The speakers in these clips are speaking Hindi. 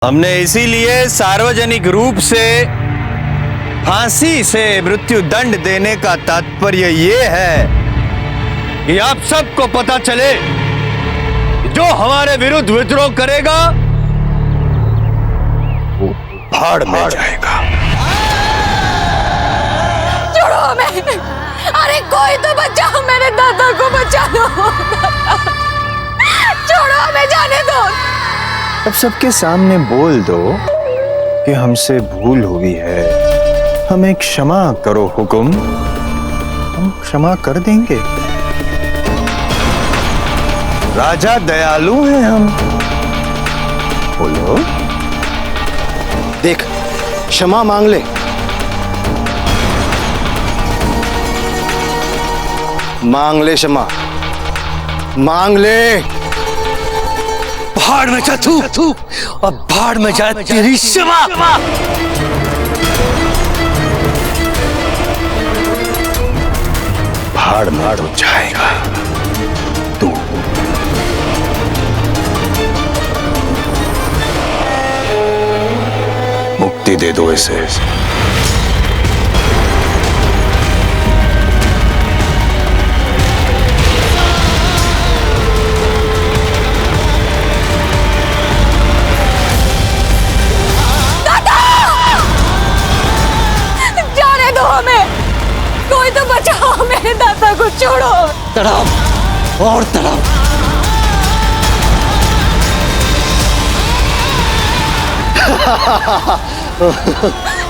हमने इसीलिए सार्वजनिक रूप से फांसी से मृत्यु दंड देने का तात्पर्य ये है कि आप सबको पता चले जो हमारे विरुद्ध विद्रोह करेगा वो भाड़ में जाएगा। छोड़ो हमें, अरे कोई तो बचाओ, मेरे दादा को बचा लो। छोड़ो हमें, जाने दो। अब सबके सामने बोल दो कि हमसे भूल हुई है, हमें क्षमा करो हुकुम, हम क्षमा कर देंगे। राजा दयालु हैं हम। बोलो। देख, क्षमा मांग ले। मांग ले क्षमा, मांग ले। भाड़ में जा तू, और भाड़ में जाए तेरी क्षमा। भाड़ में तो जाएगा तू। मुक्ति दे दो इसे। कोई तो बचाओ, मेरे दादा को छोड़ो। तड़ाओ और तड़ाओ।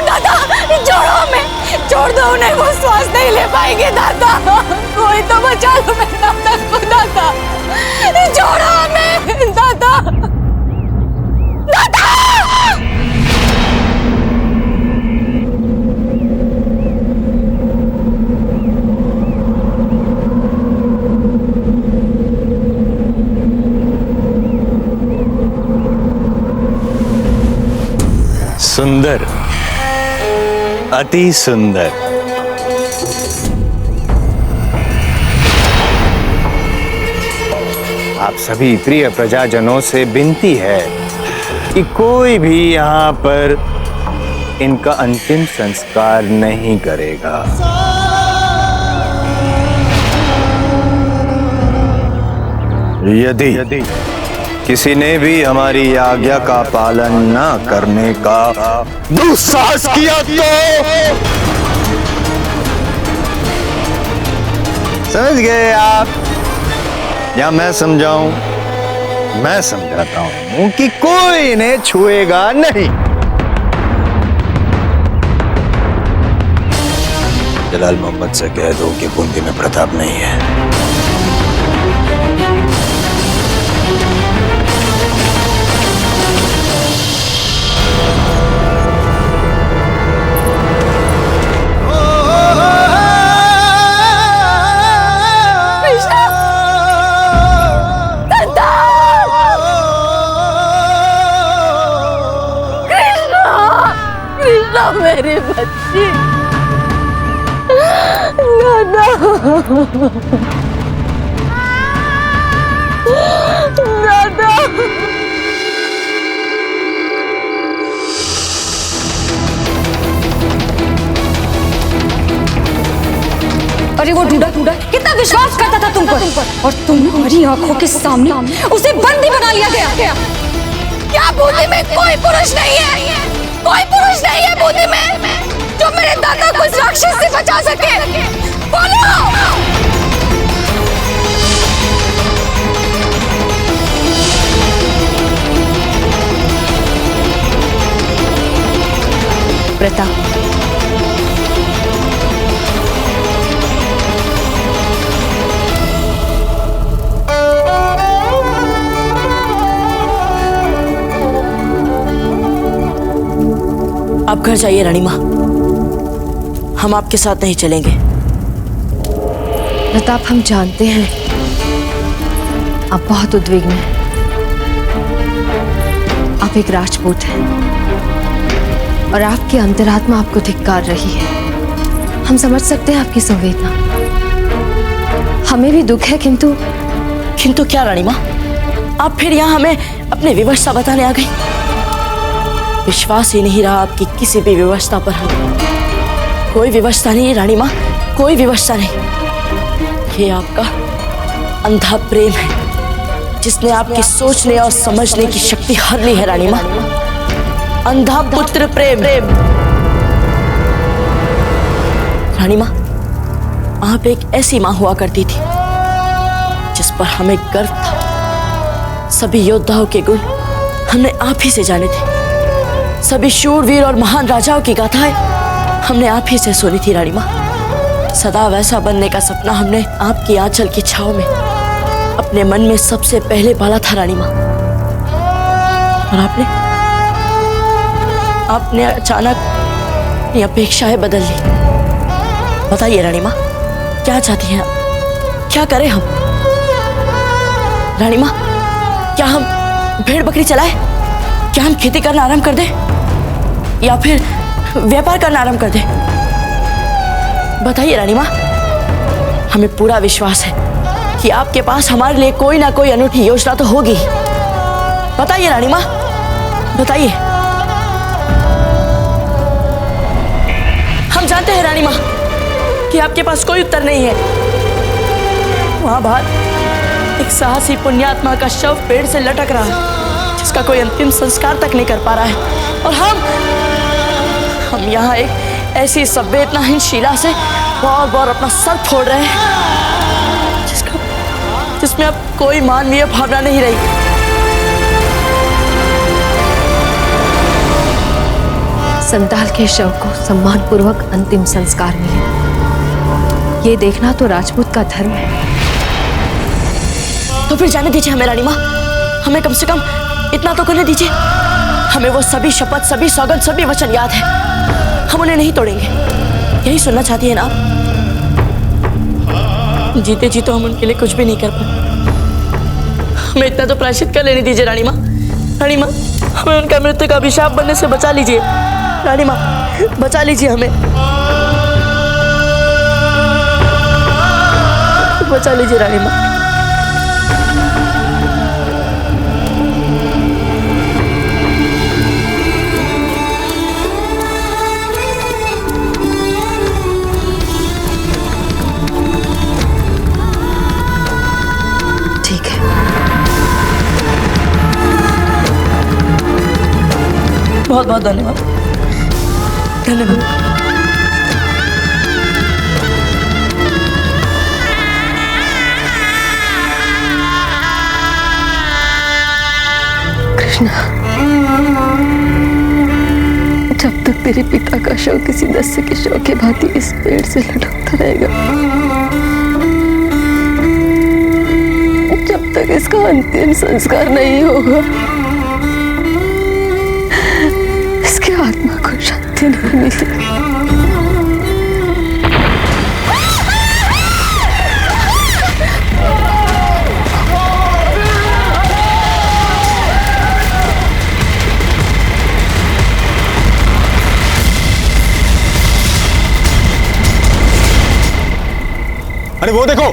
दादा छोड़ो हमें, छोड़ दो उन्हें, वो श्वास नहीं ले पाएंगे। दादा कोई तो बचा लो मेरे दादा को। दादा छोड़ो हमें। दादा दादा सुंदर, अति सुंदर। आप सभी प्रिय प्रजाजनों से विनती है कि कोई भी यहाँ पर इनका अंतिम संस्कार नहीं करेगा। यदि किसी ने भी हमारी आज्ञा का पालन न करने का दुस्साहस किया तो समझ गए आप, या मैं समझाऊं? मैं समझाता हूं कि कोई इन्हें छुएगा नहीं। जलाल मोहम्मद से कह दो कि बूंदी में प्रताप नहीं है। मेरे बच्चे, दादा दादा। अरे वो ढूंढा कितना विश्वास करता था तुम पर, और तुम्हारी आंखों के सामने उसे बंदी बना लिया गया। क्या बूंदी में कोई पुरुष नहीं है? कोई पुरुष नहीं है बूंदी में जो मेरे दादा को इस राक्षस से बचा सके? बोलो। प्रताप, आप घर जाइए रानी माँ, हम आपके साथ नहीं चलेंगे। प्रताप, हम जानते हैं आप बहुत उद्विग्न हैं। आप एक राजपूत हैं और आपकी अंतरात्मा आपको धिक्कार रही है। हम समझ सकते हैं आपकी संवेदना, हमें भी दुख है, किंतु क्या रानी माँ, आप फिर यहाँ हमें अपने विवश सा बताने आ गई? विश्वास ही नहीं रहा आपकी किसी भी व्यवस्था पर। कोई व्यवस्था नहीं रानी माँ, कोई व्यवस्था नहीं। ये आपका अंधा प्रेम है जिसने आपकी सोचने और समझने की शक्ति हर ली है रानी माँ। अंधा पुत्र प्रेम। रानी माँ, आप एक ऐसी माँ हुआ करती थी जिस पर हमें गर्व था। सभी योद्धाओं के गुण हमने आप ही से जाने थे। सभी शूरवीर और महान राजाओं की गाथाएं हमने आप ही से सुनी थी रानी माँ। सदा वैसा बनने का सपना हमने आपकी आंचल की छाव में अपने मन में सबसे पहले पाला था रानी माँ। और आपने अचानक अपनी अपेक्षाएं बदल ली। बताइए रानी माँ, क्या चाहती हैं आप? क्या करें हम? रानी माँ, क्या हम भेड़ बकरी चलाएं? क्या हम खेती करना आरंभ कर दें या फिर व्यापार करना आरंभ कर दें? बताइए रानी माँ। हमें पूरा विश्वास है कि आपके पास हमारे लिए कोई ना कोई अनूठी योजना तो होगी। बताइए रानी माँ, बताइए। हम जानते हैं रानी माँ कि आपके पास कोई उत्तर नहीं है। वहां बाहर एक साहसी पुण्यात्मा का शव पेड़ से लटक रहा है जिसका कोई अंतिम संस्कार तक नहीं कर पा रहा है। और हम यहाँ एक ऐसी संवेदनाहीन शिला से बार बार अपना सर फोड़ रहे हैं जिसमें अब कोई मानवीय भावना नहीं रही। संताल के शव को सम्मानपूर्वक अंतिम संस्कार मिले, ये देखना तो राजपूत का धर्म है। तो फिर जाने दीजिए हमें रानी माँ। हमें कम से कम इतना तो करने दीजिए। हमें वो सभी शपथ, सभी सौगंध, सभी वचन याद है। हम उन्हें नहीं तोड़ेंगे। यही सुनना चाहती है ना आप? जीते जी तो हम उनके लिए कुछ भी नहीं कर पाए। हमें इतना तो प्रायश्चित कर लेने दीजिए रानी माँ। रानी माँ, हमें उनका मृत्यु का अभिशाप बनने से बचा लीजिए। रानी माँ, बचा लीजिए हमें, बचा लीजिए रानी माँ। ठीक है। बहुत बहुत धन्यवाद, धन्यवाद। कृष्णा, जब तक तेरे पिता का शव किसी दस्यु के शव के भांति इस पेड़ से लटकता रहेगा, जब तक इसका अंतिम संस्कार नहीं होगा, इसकी आत्मा को शांति नहीं मिलेगी। अरे वो देखो,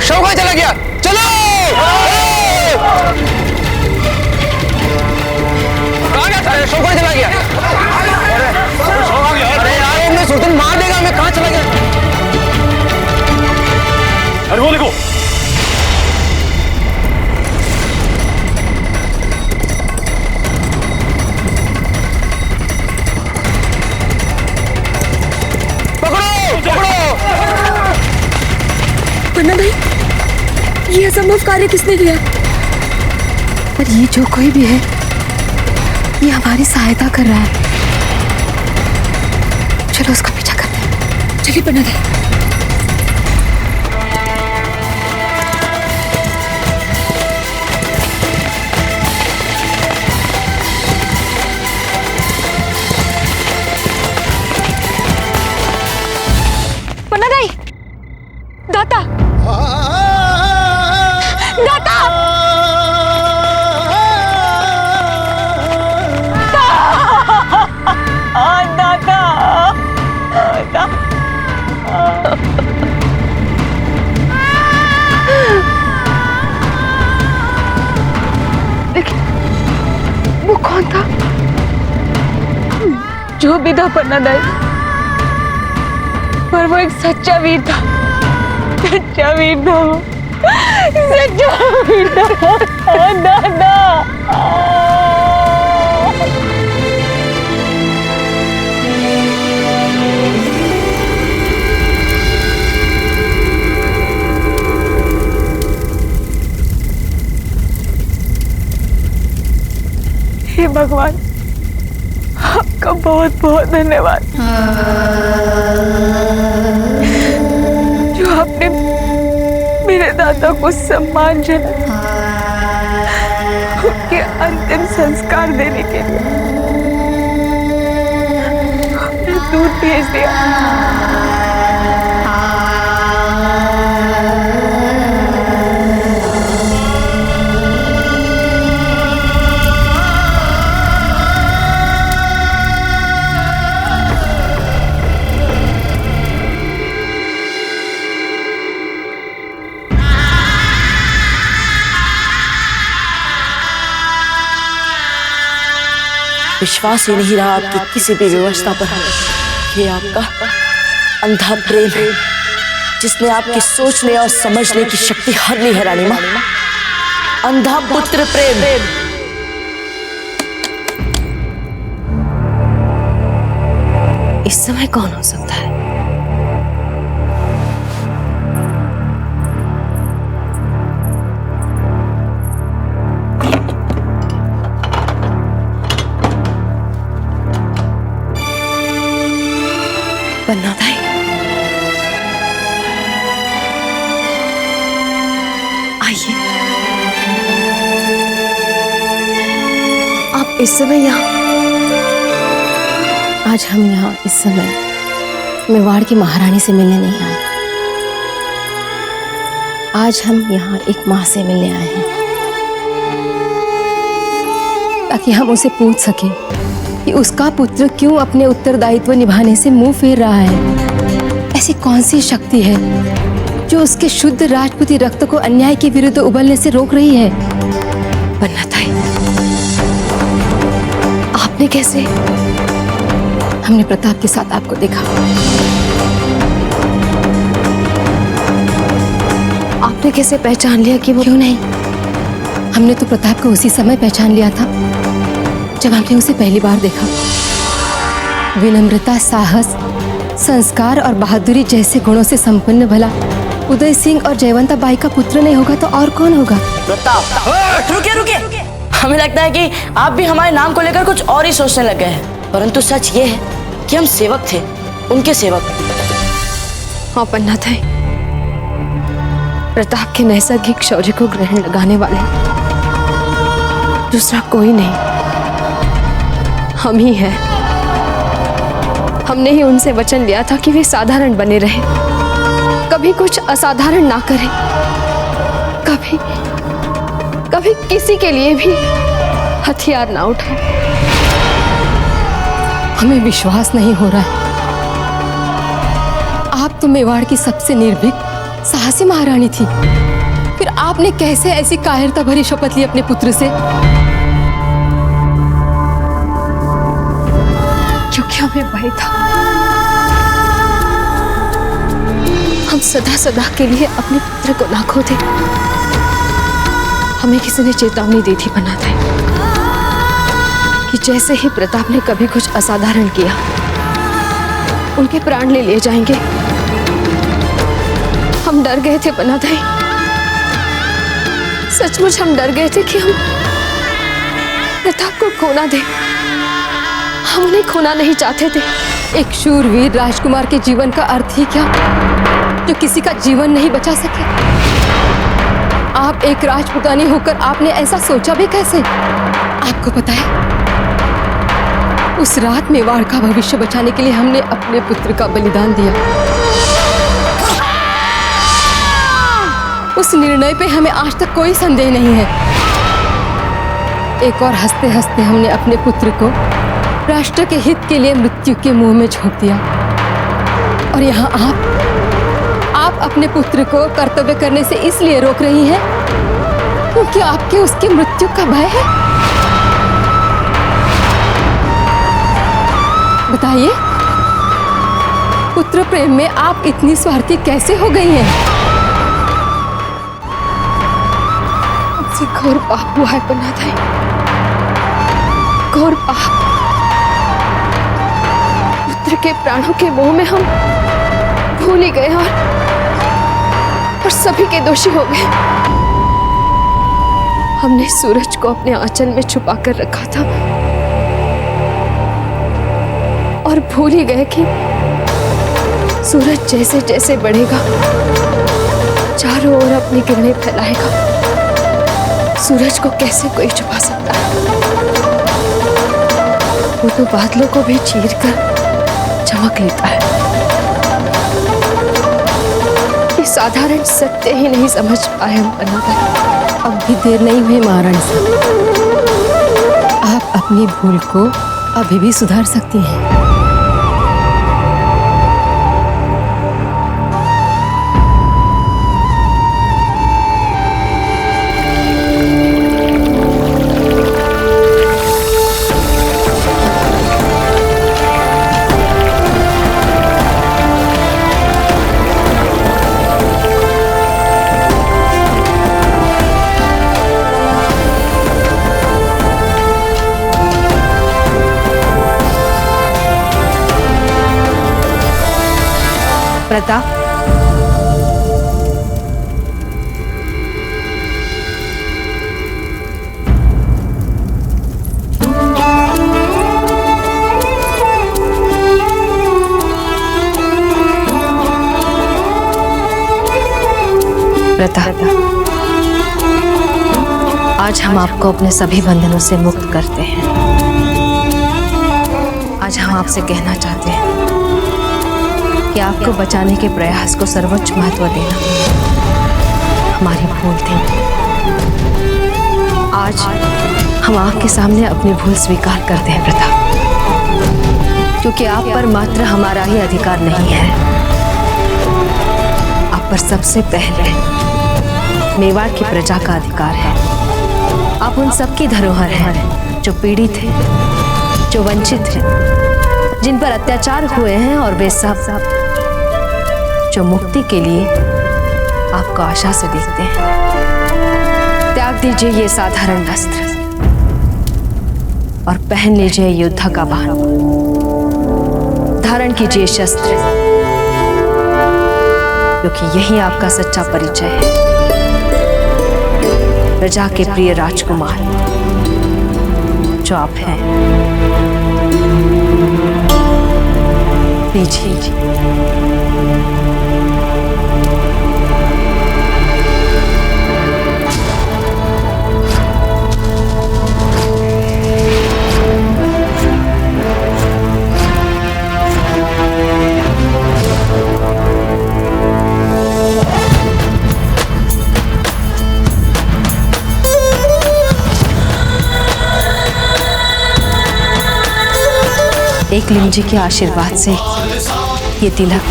शव कहाँ चला गया? चलो! कहाँ गया था? शव कहाँ चला गया? अरे यार, हमने सुल्तान मार देगा हमें। कहाँ चला गया? अरे वो देखो, पन्ना भाई, ये असंभव कार्य किसने किया? पर ये जो कोई भी है, ये हमारी सहायता कर रहा है। चलो उसका पीछा करते हैं। चलिए पन्ना भाई। पन्ना भाई, दाता, दाता, दाता, दाता। जो भी था पन्ना दाई, पर वो एक सच्चा वीर था, सच्चा वीर था वो, सच्चा वीर था दादा। हे भगवान, आपका बहुत बहुत धन्यवाद जो आपने मेरे दादा को सम्मानजनक उनके अंतिम संस्कार देने के लिए दूध भेज दिया। विश्वास ही नहीं रहा आपकी किसी भी व्यवस्था पर। ये आपका अंधा प्रेम है जिसने आपकी सोचने और समझने की शक्ति हर ली है रानी माँ। अंधा पुत्र प्रेम। इस समय कौन हो सकता है? पन्ना दाई, आइए। आप इस समय यहाँ? आज हम यहाँ इस समय मेवाड़ की महारानी से मिलने नहीं आए। आज हम यहाँ एक माँ से मिलने आए हैं ताकि हम उसे पूछ सके कि उसका पुत्र क्यों अपने उत्तरदायित्व निभाने से मुंह फेर रहा है। ऐसी कौन सी शक्ति है जो उसके शुद्ध राजपूती रक्त को अन्याय के विरुद्ध उबलने से रोक रही है? पन्ना दाई, आपने कैसे? हमने प्रताप के साथ आपको देखा। आपने कैसे पहचान लिया कि वो? क्यों नहीं, हमने तो प्रताप को उसी समय पहचान लिया था जब हमने उसे पहली बार देखा। विनम्रता, साहस, संस्कार और बहादुरी जैसे गुणों से संपन्न भला उदय सिंह और जयवंता बाई का पुत्र नहीं होगा तो और कौन होगा? प्रताप, रुकिए रुकिए। हमें लगता है कि आप भी हमारे नाम को लेकर कुछ और ही सोचने लग गए हैं, परंतु सच ये है कि हम सेवक थे, उनके सेवक। हाँ पन्ना दाई, प्रताप के नैसर्गिक शौर्य को ग्रहण लगाने वाले दूसरा कोई नहीं, हम ही हैं। हमने ही उनसे वचन लिया था कि वे साधारण बने रहे, कभी कुछ असाधारण ना करें, कभी किसी के लिए भी हथियार ना उठाएं। हमें विश्वास नहीं हो रहा है, आप तो मेवाड़ की सबसे निर्भीक साहसी महारानी थी, फिर आपने कैसे ऐसी कायरता भरी शपथ ली अपने पुत्र से? क्योंकि हमें भय था, हम सदा सदा के लिए अपने पुत्र को ना खो दे। हमें किसी ने चेतावनी दी थी पन्ना दाई कि जैसे ही प्रताप ने कभी कुछ असाधारण किया उनके प्राण ले लिए जाएंगे। हम डर गए थे पन्ना दाई, सचमुच हम डर गए थे कि हम प्रताप को खोना दे। हम उन्हें खोना नहीं चाहते थे। एक शूरवीर राजकुमार के जीवन का अर्थ ही क्या जो किसी का जीवन नहीं बचा सके? आप एक राजपुतानी होकर आपने ऐसा सोचा भी कैसे? आपको पता है, उस रात मेवाड़ का भविष्य बचाने के लिए हमने अपने पुत्र का बलिदान दिया। उस निर्णय पे हमें आज तक कोई संदेह नहीं है। एक और हंसते हंसते हमने अपने पुत्र को राष्ट्र के हित के लिए मृत्यु के मुंह में झोंक दिया। और यहाँ आप अपने पुत्र को कर्तव्य करने से इसलिए रोक रही हैं क्योंकि आपके उसकी मृत्यु का भय है। बताइए, पुत्र प्रेम में आप इतनी स्वार्थी कैसे हो गई हैं? हमसे घोर पाप हुआ है पुनादाई, घोर पाप। पुत्र के प्राणों के मोह में हम भूल ही गए और सभी के दोषी हो गए। हमने सूरज को अपने आंचल में छुपा कर रखा था और भूल ही गए कि सूरज जैसे जैसे बढ़ेगा चारों ओर अपनी किरणें फैलाएगा। सूरज को कैसे कोई छुपा सकता है? वो तो बादलों को भी चीर कर चमक लेता है। ये साधारण सत्य ही नहीं समझ पाए हम पन्नादाई। अब भी देर नहीं हुई महारानी साहब, आप अपनी भूल को अभी भी सुधार सकती हैं। प्रताप, प्रताप, आज हम आपको अपने सभी बंधनों से मुक्त करते हैं। आज हम आपसे कहना चाहते हैं कि आपको बचाने के प्रयास को सर्वोच्च महत्व देना हमारी भूल थी। आज हम आपके सामने अपनी भूल स्वीकार करते हैं प्रताप, क्योंकि आप पर मात्र हमारा ही अधिकार नहीं है, आप पर सबसे पहले मेवाड़ की प्रजा का अधिकार है। आप उन सबकी धरोहर हैं जो पीड़ित हैं, जो वंचित हैं, जिन पर अत्याचार हुए हैं, और वे सब जो मुक्ति के लिए आपको आशा से देखते हैं। त्याग दीजिए ये साधारण वस्त्र और पहन लीजिए युद्ध का बाण। धारण कीजिए शस्त्र, क्योंकि यही आपका सच्चा परिचय है, प्रजा के प्रिय राजकुमार जो आप हैं। लीजिए। एकलिंग जी के आशीर्वाद से ये तिलक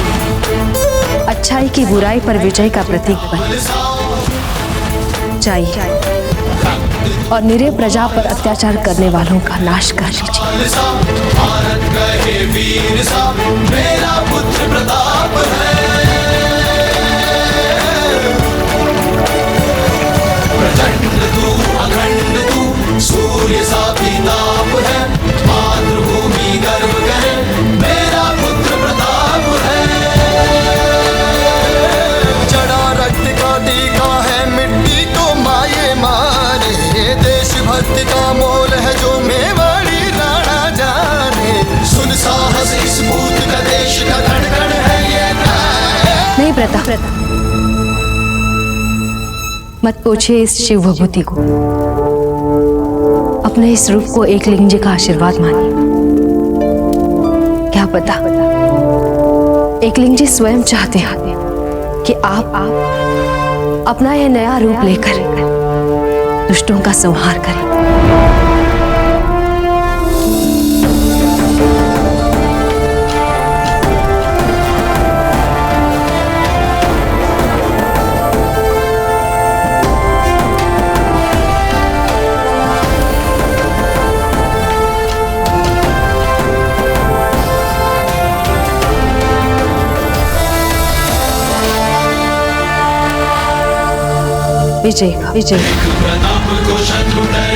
अच्छाई की बुराई पर विजय का प्रतीक बन जाइए और निरीह प्रजा पर अत्याचार करने वालों का नाश कर लीजिए। सूर्य सा प्रताप है, मातृभूमि गर्व करे, मेरा पुत्र प्रताप है। जड़ा रक्त का टीका है, मिट्टी को माये मारे, देशभक्ति का मोल है जो मेवाड़ी राणा जाने। सुन साहस इस भूत का, देश का धड़कन है ये। नहीं प्रताप, मत पूछिए इस शिव भभूति को, अपने इस रूप को एकलिंग जी का आशीर्वाद मानिए। क्या पता एकलिंग जी स्वयं चाहते हैं कि आप अपना यह नया रूप लेकर दुष्टों का संहार करें। विजय का विजय का।